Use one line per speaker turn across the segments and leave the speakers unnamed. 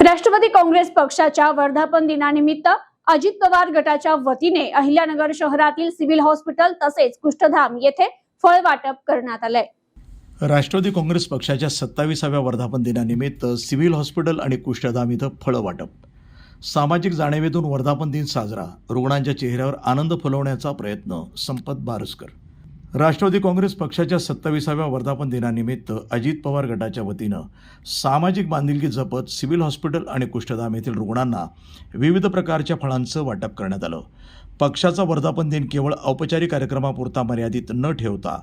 राष्ट्रवादी काँग्रेस पक्षाच्या वर्धापन दिनानिमित्त अजित पवार गटाच्या वतीने अहिल्यानगर शहरातील सिव्हिल हॉस्पिटल तसेच कुष्ठधाम येथे फळ वाटप करण्यात आले।
राष्ट्रवादी काँग्रेस पक्षाच्या 27व्या वर्धापन दिनानिमित्त सिव्हिल हॉस्पिटल आणि कुष्ठधाम इथं फळ वाटप, सामाजिक जाणीवेतून वर्धापन दिन साजरा, रुग्णांच्या चेहऱ्यावर आनंद फुलवण्याचा प्रयत्न। संपत बारसकर। राष्ट्रवादी काँग्रेस पक्षाच्या 27व्या वर्धापन दिनानिमित्त अजित पवार गटाच्या वतीनं सामाजिक बांधिलकी जपत सिव्हिल हॉस्पिटल आणि कुष्ठधाम येथील रुग्णांना विविध प्रकारच्या फळांचं वाटप करण्यात आलं। पक्षाचा वर्धापन दिन केवळ औपचारिक कार्यक्रमापुरता मर्यादित न ठेवता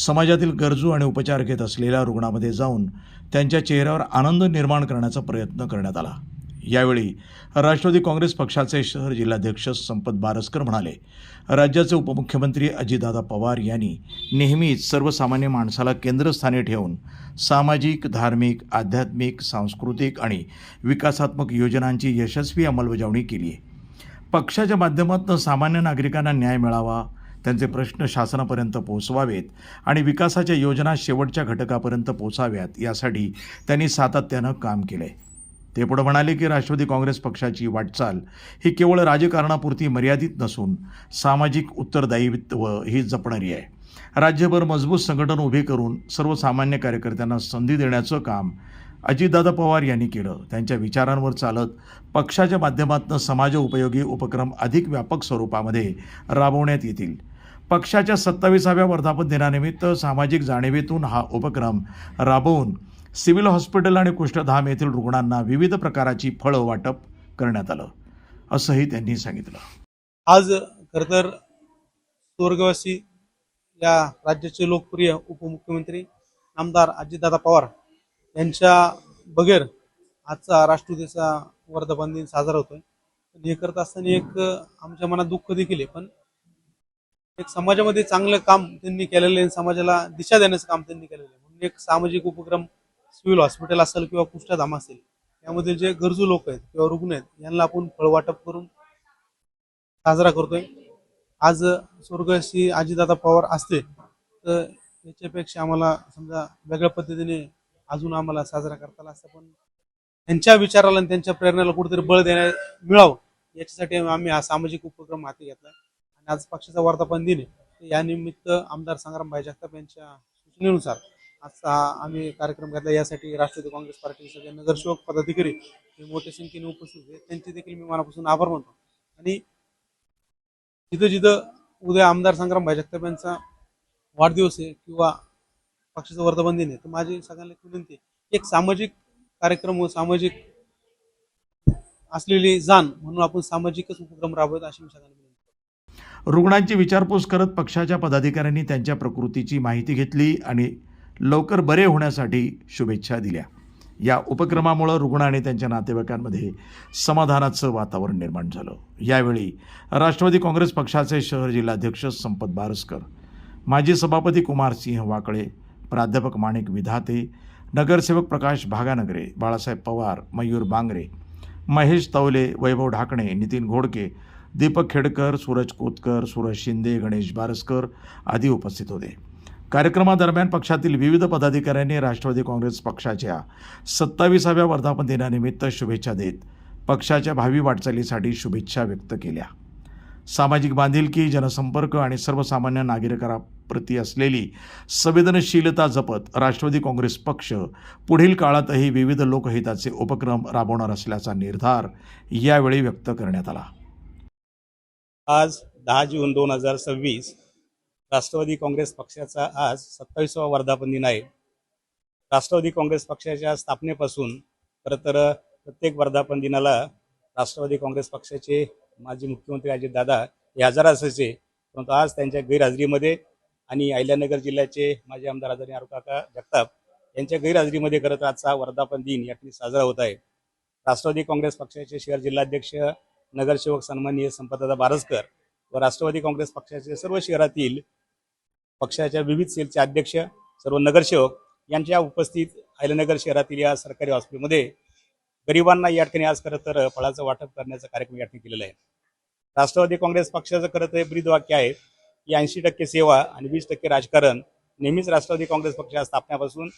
समाजातील गरजू आणि उपचार घेत असलेल्या रुग्णांमध्ये जाऊन त्यांच्या चेहऱ्यावर आनंद निर्माण करण्याचा प्रयत्न करण्यात आला। यावेळी राष्ट्रवादी काँग्रेस पक्षाचे शहर जिल्हाध्यक्ष संपत बारसकर म्हणाले, राज्याचे उपमुख्यमंत्री अजितदादा पवार यांनी नेहमीच सर्वसामान्य माणसाला केंद्रस्थानी ठेवून सामाजिक, धार्मिक, आध्यात्मिक, सांस्कृतिक आणि विकासात्मक योजनांची यशस्वी अंमलबजावणी केली आहे। पक्षाच्या माध्यमातून सामान्य नागरिकांना न्याय मिळावा, त्यांचे प्रश्न शासनापर्यंत पोहोचवावेत आणि विकासाच्या योजना शेवटच्या घटकापर्यंत पोहोचाव्यात यासाठी त्यांनी सातत्यानं काम केले। ते पुढे म्हणाले की राष्ट्रवादी काँग्रेस पक्षाची वाटचाल ही केवळ राजकारणापुरती मर्यादित नसून सामाजिक उत्तरदायित्व ही जपणारी आहे। राज्यभर मजबूत संघटन उभे करून सर्वसामान्य कार्यकर्त्यांना संधी देण्याचं काम अजितदादा पवार यांनी केलं। त्यांच्या विचारांवर चालत पक्षाच्या माध्यमातून समाजोपयोगी उपक्रम अधिक व्यापक स्वरूपामध्ये राबवण्यात येतील। पक्षाच्या 27व्या वर्धापन दिनानिमित्त सामाजिक जाणीवेतून हा उपक्रम राबवून सिव्हिल हॉस्पिटल आणि कुष्ठधाम येथील रुग्णांना विविध प्रकारची फळं वाटप करण्यात आलं, असंही त्यांनी सांगितलं।
आज खरं तर स्वर्गवासी या राज्याचे लोकप्रिय उपमुख्यमंत्री आमदार अजितदादा पवार यांच्या बगैर आजचा राष्ट्रवादीचा वर्धापन दिन साजरा होतोय। हे करत असताना एक आमच्या मनात दुःख देखील आहे, पण एक समाजामध्ये चांगलं काम त्यांनी केलेलं आहे, समाजाला दिशा देण्याचं काम त्यांनी केलेलं आहे। म्हणून एक सामाजिक उपक्रम सिव्हिल हॉस्पिटल असेल किंवा कुष्ठधाम असेल, यामध्ये जे गरजू लोक आहेत किंवा रुग्ण आहेत यांना आपण फळ वाटप करून साजरा करतोय। आज स्वर्गवासी अजितदादा पवार असते तर याच्यापेक्षा आम्हाला समजा वेगळ्या पद्धतीने अजून आम्हाला साजरा करता आला असता, पण त्यांच्या विचाराला आणि त्यांच्या प्रेरणेला कुठेतरी बळ मिळावं याच्यासाठी आम्ही हा सामाजिक उपक्रम हाती घेतला। आणि आज पक्षाचा वर्धापन दिन आहे, या निमित्त आमदार संग्रामभाई जगताप यांच्या सूचनेनुसार आजचा आम्ही कार्यक्रम घेतला। यासाठी राष्ट्रवादी काँग्रेस पार्टी सगळे नगरसेवक पदाधिकारी मोठ्या संख्येने उपस्थित आहेत, त्यांचे देखील मी मनापासून आभार मानतो। आणि जिथं जिथं उद्या आमदार संग्रामभाई जगताप यांचा वाढदिवस आहे किंवा पक्षाचं वर्धापन दिन आहे, तर माझी सगळ्यांना विनंती आहे, एक सामाजिक कार्यक्रम व सामाजिक असलेली जाण म्हणून आपण सामाजिकच उपक्रम राबवत अशी मी सगळ्यांना विनंती करतो।
रुग्णांची विचारपूस करत पक्षाच्या पदाधिकाऱ्यांनी त्यांच्या प्रकृतीची माहिती घेतली आणि लवकर बरे होण्यासाठी शुभेच्छा दिल्या। या उपक्रमामुळे रुग्ण आणि त्यांच्या नातेवाईकांमध्ये समाधानाचं वातावरण निर्माण झालं। यावेळी राष्ट्रवादी काँग्रेस पक्षाचे शहर जिल्हाध्यक्ष संपत बारसकर, माजी सभापती कुमारसिंह वाकळे, प्राध्यापक माणिक विधाते, नगरसेवक प्रकाश भागानगरे, बाळासाहेब पवार, मयूर बांगरे, महेश तवले, वैभव ढाकणे, नितीन घोडके, दीपक खेडकर, सूरज कोतकर, सूरज शिंदे, गणेश बारसकर आदी उपस्थित होते। कार्यक्रमादरम्यान पक्षातील विविध पदाधिकाऱ्यांनी राष्ट्रवादी काँग्रेस पक्षाच्या 27व्या वर्धापन दिनानिमित्त शुभेच्छा देत पक्षाच्या भावी वाटचालीसाठी शुभेच्छा व्यक्त केल्या। सामाजिक बांधिलकी, जनसंपर्क आणि सर्वसामान्य नागरिकांप्रती असलेली संवेदनशीलता जपत राष्ट्रवादी काँग्रेस पक्ष पुढील काळातही विविध लोकहिताचे उपक्रम राबवणार असल्याचा निर्धार यावेळी व्यक्त करण्यात आला।
आज 10 जून 2026 राष्ट्रवादी काँग्रेस पक्षाचा आज 27वा वर्धापन दिन आहे। राष्ट्रवादी काँग्रेस पक्षाच्या स्थापनेपासून खरं तर प्रत्येक वर्धापन दिनाला राष्ट्रवादी काँग्रेस पक्षाचे माजी मुख्यमंत्री अजितदादा हे हजर असायचे, परंतु आज त्यांच्या गैरहजेरीमध्ये आणि अहिल्यानगर जिल्ह्याचे माजी आमदार आदरणीय काका जगताप यांच्या गैरहजेरीमध्ये खरं तर आजचा वर्धापन दिन या ठिकाणी साजरा होत आहे। राष्ट्रवादी काँग्रेस पक्षाचे शहर जिल्हाध्यक्ष नगरसेवक सन्माननीय संपतदादा बारसकर व राष्ट्रवादी काँग्रेस पक्षाचे सर्व शहरातील पक्षाच्या विविध सेलचे अध्यक्ष, सर्व नगरसेवक यांच्या उपस्थित अहिल्यानगर शहरातील या सरकारी हॉस्पिटलमध्ये गरिबांना या ठिकाणी आज खरं तर फळाचं वाटप करण्याचा कार्यक्रम या ठिकाणी केलेला आहे। राष्ट्रवादी काँग्रेस पक्षाचं खरं तर ब्रीदवाक्य आहे की 80% सेवा आणि 20% राजकारण। नेहमीच राष्ट्रवादी काँग्रेस पक्षाच्या स्थापनेपासून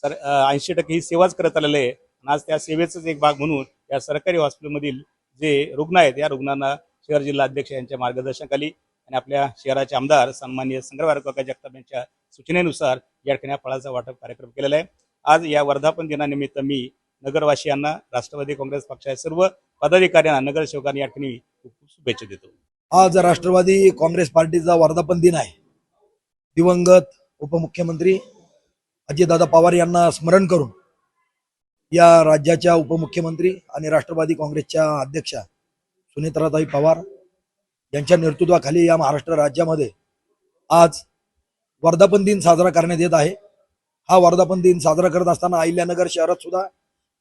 80% ही सेवाच करत आलेली आहे। आज त्या सेवेचाच एक भाग म्हणून या सरकारी हॉस्पिटलमधील जे रुग्ण आहेत या रुग्णांना शहर जिल्हा अध्यक्ष यांच्या मार्गदर्शनाखाली आणि आपल्या शहराचे आमदार सन्माननीय संग्राम काका जगताप यांच्या सूचनेनुसार या ठिकाणी फळाचा वाटप कार्यक्रम केलेला आहे. आज या वर्धापन दिनानिमित्त मी नगरवासियांना, राष्ट्रवादी काँग्रेस पक्षाच्या सर्व पदाधिकाऱ्यांना, नगरसेवकांना या ठिकाणी खूप खूप शुभेच्छा देतो.
आज राष्ट्रवादी काँग्रेस पार्टीचा वर्धापन दिन आहे. दिवंगत उपमुख्यमंत्री अजितदादा पवार यांना स्मरण करून या राज्याच्या उपमुख्यमंत्री आणि राष्ट्रवादी काँग्रेसच्या अध्यक्षा सुनेत्राताई पवार यांच्या नेतृत्वाखाली या महाराष्ट्र राज्यामध्ये आज वर्धापन दिन साजरा करण्यात येत आहे. हा वर्धापन दिन साजरा करत असताना अहिल्यानगर शहरात सुद्धा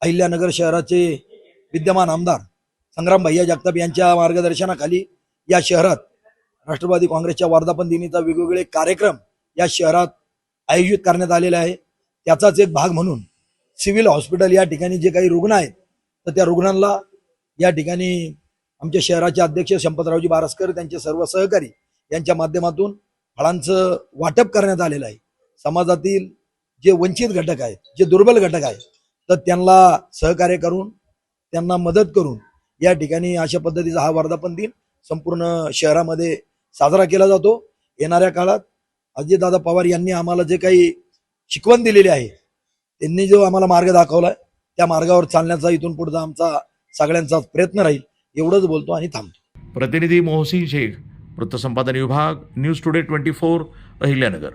अहिल्यानगर शहराचे विद्यमान आमदार संग्राम भैया जगताप यांच्या मार्गदर्शनाखाली या शहरात राष्ट्रवादी काँग्रेसच्या वर्धापन दिनीचा वेगवेगळे कार्यक्रम या शहरात आयोजित करण्यात आलेले आहे. त्याचाच एक भाग म्हणून सिव्हिल हॉस्पिटल या ठिकाणी जे काही रुग्ण आहेत तर त्या रुग्णांना या ठिकाणी आमच्या शहराचे अध्यक्ष संपतरावजी बारसकर त्यांचे सर्व सहकारी यांच्या माध्यमातून फळांचं वाटप करण्यात आलेलं आहे. समाजातील जे वंचित घटक आहेत, जे दुर्बल घटक आहेत, तर त्यांना सहकार्य करून त्यांना मदत करून या ठिकाणी अशा पद्धतीचा हा वर्धापन दिन संपूर्ण शहरामध्ये साजरा केला जातो. येणाऱ्या काळात अजितदादा पवार यांनी आम्हाला जे काही शिकवण दिलेली आहे, त्यांनी जो आम्हाला मार्ग दाखवलाय त्या मार्गावर चालण्याचा इथून पुढचा आमचा सगळ्यांचा प्रयत्न राहील. एवढंच बोलतो आणि थांबतो.
प्रतिनिधी मोहसिन शेख, वृत्तसंपादन विभाग, न्यूज टुडे 24, अहिल्यानगर.